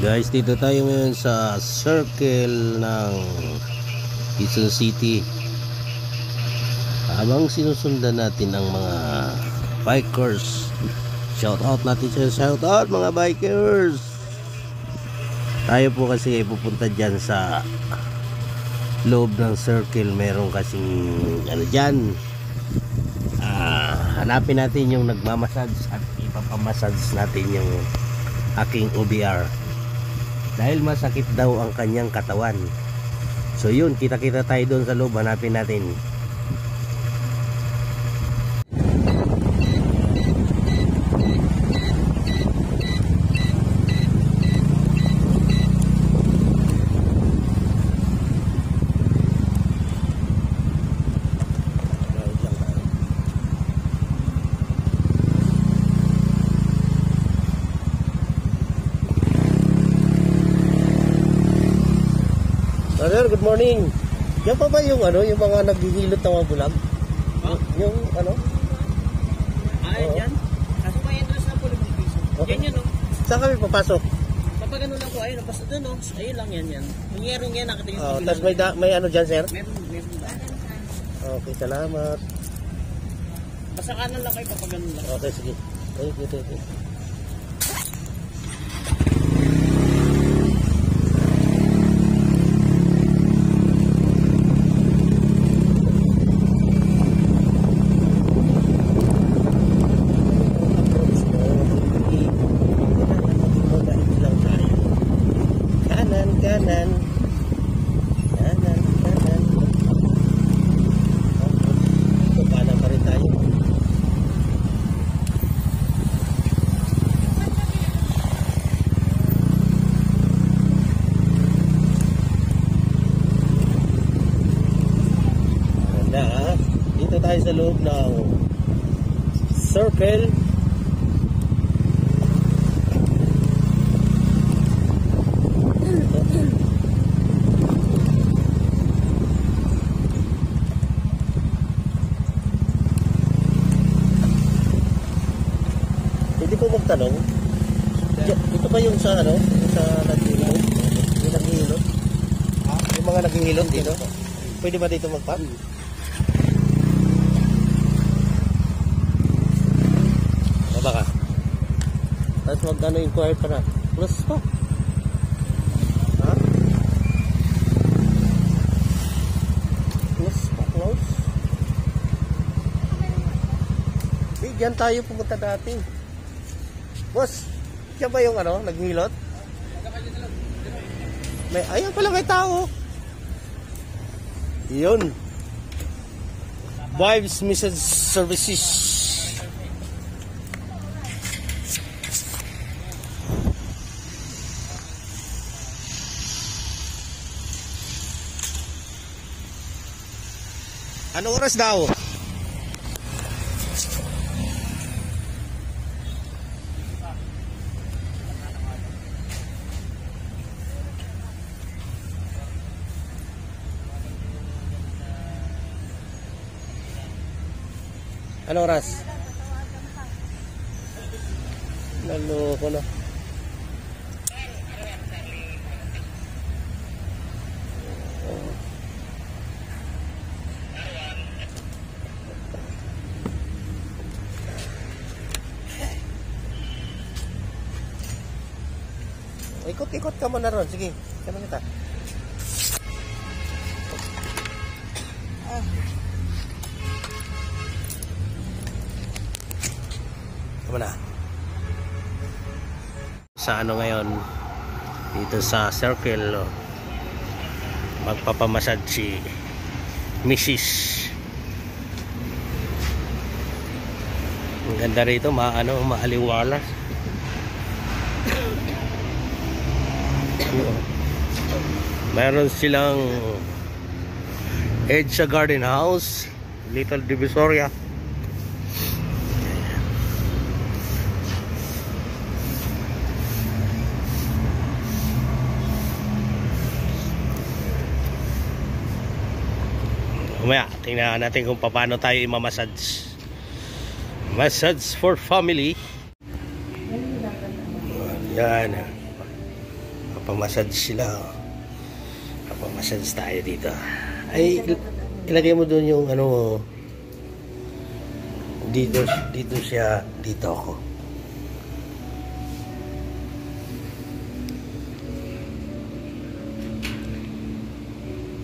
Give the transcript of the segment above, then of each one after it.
Guys, dito tayo ngayon sa circle ng Quezon City. Habang sinusundan natin ang mga bikers. Shout out natin sa shout out mga bikers. Tayo po kasi ay pupunta dyan sa loob ng circle. Meron kasing ano dyan, hanapin natin yung nagmamassage at ipapamassage natin yung aking OBR dahil masakit daw ang kanyang katawan. So yun, kita-kita tayo doon sa loob, hanapin natin. Sir, good morning. Yan pa ba yung ano, yung mga naghihilot ng mga bulag? Huh? Yung ano? Yan. Kaso ba yan doon sa pulo ng piso? Okay. Yan yun, no? Saan kami papasok? Kapag ano lang po, ayun, basta doon, no? Ayun lang yan. Yung yerong yan, nakatingin Oh, tapos may ano dyan, sir? Meron ba? Okay, salamat. Basta kanan lang kayo kapag ano lang. Okay, sige. Thank you. Kanan. Kanan pa rin tayo. Ganda, dito tayo sa loob ng circle. Hindi po magtanong. Ito ba yung sa ano? Yung sa naghihilot? Yung naghihilot? Yung mga naghihilot dito? Pwede ba dito magpark? Baba ka. Tapos mag-ano inquire ka na. Plus pa. Ha? Plus pa, close. Diyan tayo pumunta dati. Boss, siya ba yung ano, naghilot? May, ayan pala may tao. Yun. Vibes Message Services. Ano oras daw? Ano oras? Naloko na. Ikot-ikot ka muna ron. Sige, sama kita. Na. Sa ano ngayon dito sa circle, magpapamassage si Mrs. Ang ganda rito, maaliwala. Meron silang Edge Garden House, Little Divisoria. Mamaya, tingnan natin kung paano tayo i-massage. Massage for family. Yan. Nagpapamassage sila. Nagpapamassage tayo dito. Ay, ilagay mo doon yung ano mo. Dito siya, dito ako.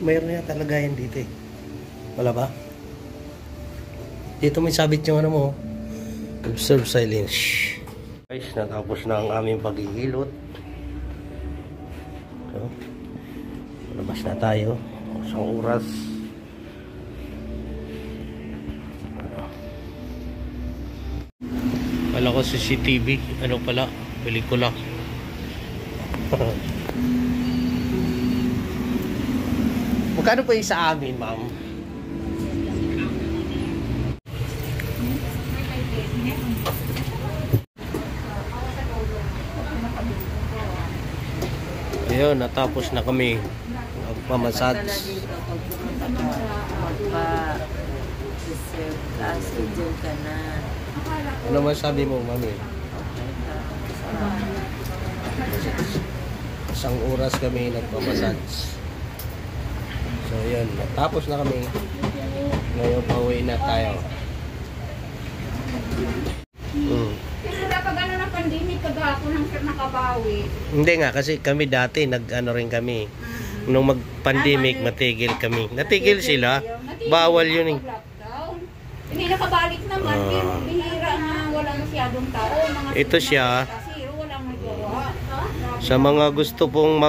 Mayroon na talaga yan dito eh. Wala ba? Dito may sabit yung ano mo. Observe silence. Guys, natapos na ang aming paghihilot. So, labas na tayo. Isang oras. Wala ko CCTV. Ano pala? Pelikula. Magkano pa yung sa amin, ma'am? Ayun, natapos na kami magpamassage. Schedule ka na. Ano masabi mo, mami? Isang oras kami nagpamassage. So, yun. Natapos na kami. Ngayon, pauwi na tayo. Pero dapat ano ng pandemic, kagahapon ang nakabawi. Hindi nga, kasi kami dati, nag-ano rin kami. Nung mag-pandemic, matigil kami. Natigil sila. Bawal yun eh. Lockdown. Hindi nakabalik naman, pero bihira na walang masyadong tao. Mga Ito siya. Kasi walang magawa. Sa mga gusto pong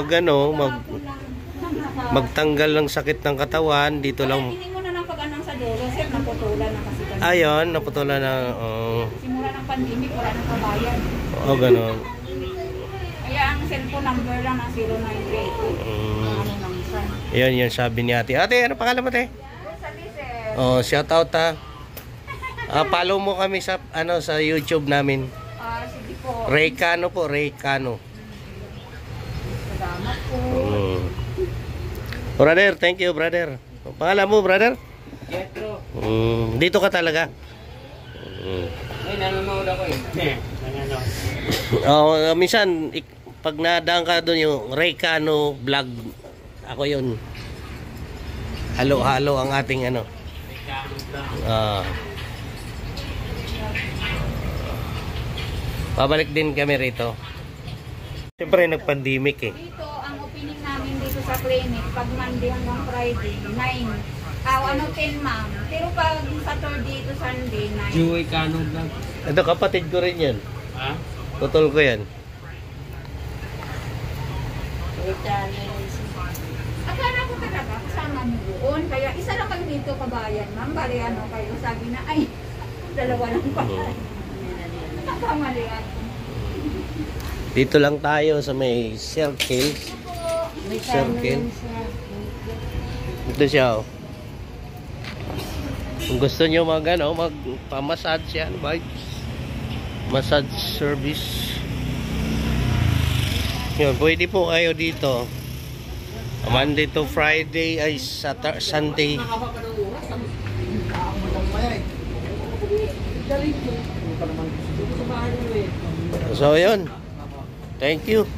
magtanggal ng sakit ng katawan, dito lang. Hindi mo na ng pag-anong sa dulo, sir, naputulan na kasi. Ayun, naputulan na. Simula ng pandemic, wala nang kabayan. Oo, ganun. Kaya ang cellphone number lang ng 0938. Ano lang isa. Ayun, yun sabi ni ate. Ate, ano pangalan mo, te? Sabi, sir. Oh, shout out ha. Follow mo kami sa sa YouTube namin. Sige po. Raycano po, Raycano. Salamat po. Brother, thank you, brother. Pangalan mo, brother? Jetro. Dito ka talaga. Ay, nanonood ako eh. Minsan pag nadaan ka doon yung Raycano vlog, ako yun. Halo-halo ang ating ano. Pabalik din kami rito. Siyempre nag-pandemic eh. Dito, ang opening namin dito sa clinic, pag Monday hanggang Friday, 9. 10 ma'am. Pero pag Saturday to Sunday, 9. Joey Cano vlog. Ito kapatid ko rin yan. Ha? Tutol ko yan. Akala ko talaga, kasama niyo doon. Kaya isa lang kayo dito kabayan, ma'am. Bali ano kayo, sabi na, ay, dalawa lang pala. Nakamali ako. Dito lang tayo sa may circle. Circle. Ito siya oh. Kung gusto nyo magpamassage yan, massage service. Yun, pwede po kayo dito. Monday to Friday ay Sunday. So yun. Thank you.